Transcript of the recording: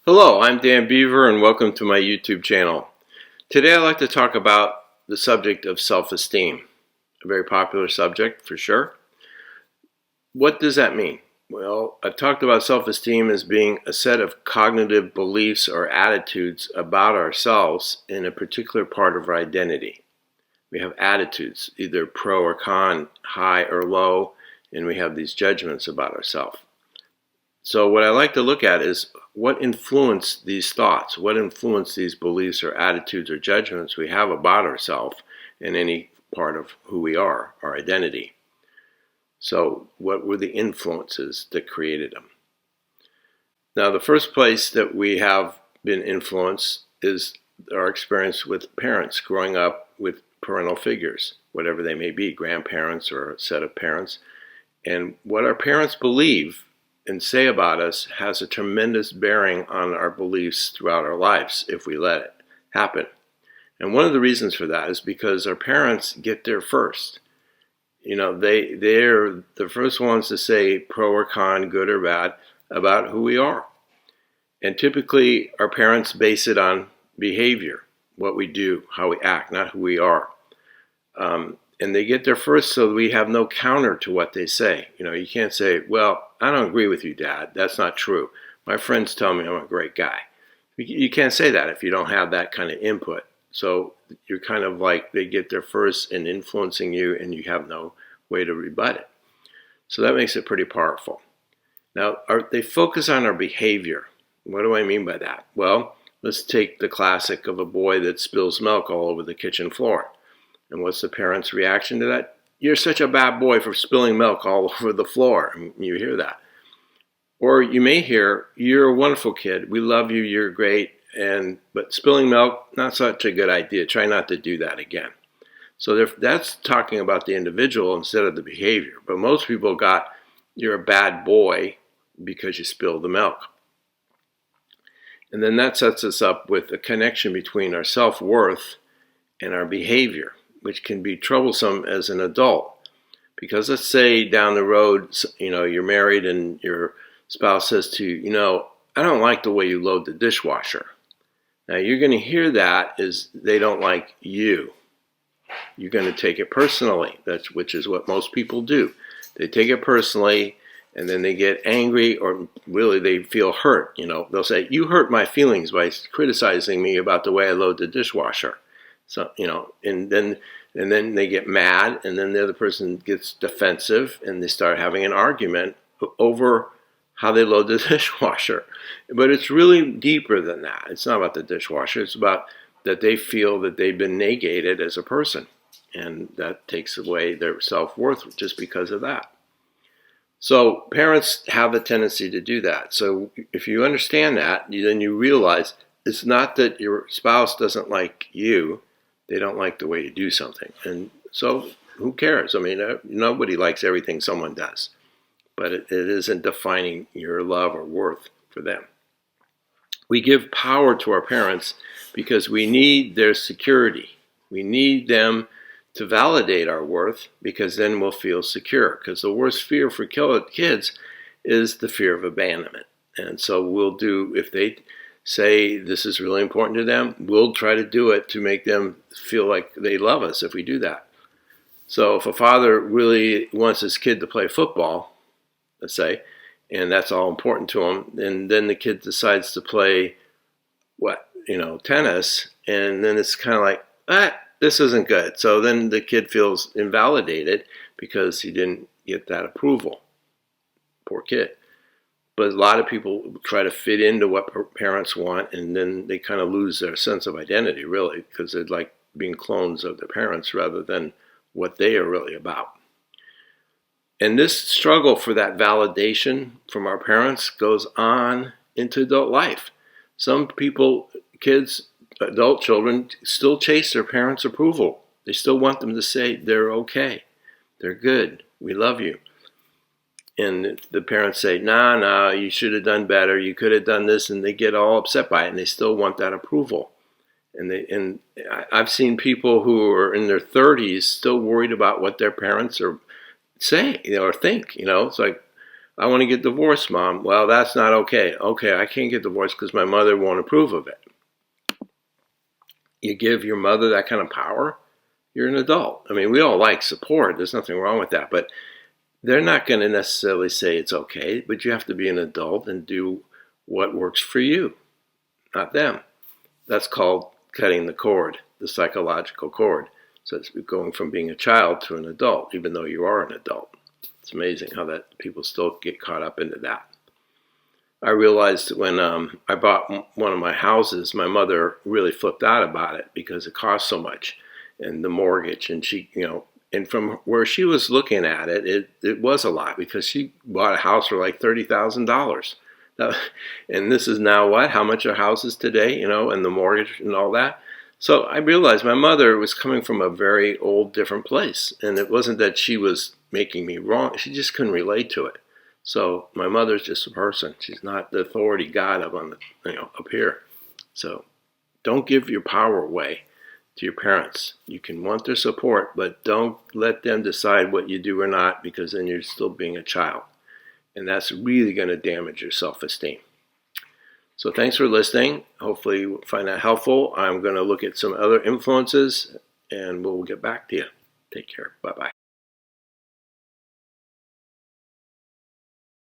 Hello, I'm Dan Beaver and welcome to my YouTube channel. Today I'd like to talk about the subject of self-esteem, a very popular subject for sure. What does that mean? Well, I've talked about self-esteem as being a set of cognitive beliefs or attitudes about ourselves in a particular part of our identity. We have attitudes, either pro or con, high or low, and we have these judgments about ourselves. So what I like to look at is what influenced these thoughts, what influenced these beliefs or attitudes or judgments we have about ourselves in any part of who we are, our identity. So what were the influences that created them? Now, the first place that we have been influenced is our experience with parents, growing up with parental figures, whatever they may be, grandparents or a set of parents. And what our parents believe and say about us has a tremendous bearing on our beliefs throughout our lives if we let it happen. And one of the reasons for that is because our parents get there first. You know, they're the first ones to say pro or con, good or bad, about who we are. And typically our parents base it on behavior, what we do, how we act, not who we are. And they get there first so we have no counter to what they say. You know, you can't say, well, I don't agree with you, Dad. That's not true. My friends tell me I'm a great guy. You can't say that if you don't have that kind of input. So you're kind of like they get there first in influencing you and you have no way to rebut it. So that makes it pretty powerful. Now, they focus on our behavior. What do I mean by that? Well, let's take the classic of a boy that spills milk all over the kitchen floor. And what's the parent's reaction to that? You're such a bad boy for spilling milk all over the floor. And you hear that. Or you may hear, you're a wonderful kid. We love you. You're great. But spilling milk, not such a good idea. Try not to do that again. So that's talking about the individual instead of the behavior. But most people got, you're a bad boy because you spilled the milk. And then that sets us up with a connection between our self-worth and our behavior, which can be troublesome as an adult. Because let's say down the road, you know, you're married and your spouse says to you, you know, I don't like the way you load the dishwasher. Now you're going to hear that as they don't like you. You're going to take it personally, which is what most people do. They take it personally and then they get angry or really they feel hurt. You know, they'll say, you hurt my feelings by criticizing me about the way I load the dishwasher. So, you know, and then they get mad and then the other person gets defensive and they start having an argument over how they load the dishwasher. But it's really deeper than that. It's not about the dishwasher. It's about that they feel that they've been negated as a person. And that takes away their self-worth just because of that. So parents have a tendency to do that. So if you understand that, then you realize it's not that your spouse doesn't like you. They don't like the way you do something. And so who cares? I mean, nobody likes everything someone does. But it isn't defining your love or worth for them. We give power to our parents because we need their security. We need them to validate our worth because then we'll feel secure. Because the worst fear for kids is the fear of abandonment. And so we'll do, if they say this is really important to them, we'll try to do it to make them feel like they love us if we do that. So if a father really wants his kid to play football, let's say, and that's all important to him, and then the kid decides to play tennis, and then it's kind of like, this isn't good. So then the kid feels invalidated because he didn't get that approval. Poor kid. But a lot of people try to fit into what parents want, and then they kind of lose their sense of identity, really, because they're like being clones of their parents rather than what they are really about. And this struggle for that validation from our parents goes on into adult life. Some people, kids, adult children, still chase their parents' approval. They still want them to say they're okay, they're good, we love you. And the parents say, nah, you should have done better, you could have done this, and they get all upset by it, and they still want that approval. And I've seen people who are in their 30s still worried about what their parents are say or think. You know, it's like, I want to get divorced, Mom. Well, that's not okay. Okay, I can't get divorced because my mother won't approve of it. You give your mother that kind of power, you're an adult. I mean, we all like support. There's nothing wrong with that. But they're not going to necessarily say it's okay. But you have to be an adult and do what works for you, not them. That's called cutting the cord, the psychological cord. So it's going from being a child to an adult, even though you are an adult. It's amazing how that people still get caught up into that. I realized when I bought one of my houses, my mother really flipped out about it because it cost so much, and the mortgage, and she, and from where she was looking at it, it was a lot because she bought a house for like $30,000. And this is now what? How much are houses today, and the mortgage and all that? So I realized my mother was coming from a very old, different place. And it wasn't that she was making me wrong. She just couldn't relate to it. So my mother's just a person. She's not the authority God up on the, up here. So don't give your power away to your parents. You can want their support, but don't let them decide what you do or not, because then you're still being a child. And that's really going to damage your self-esteem. So thanks for listening. Hopefully you find that helpful. I'm going to look at some other influences and we'll get back to you. Take care. Bye-bye.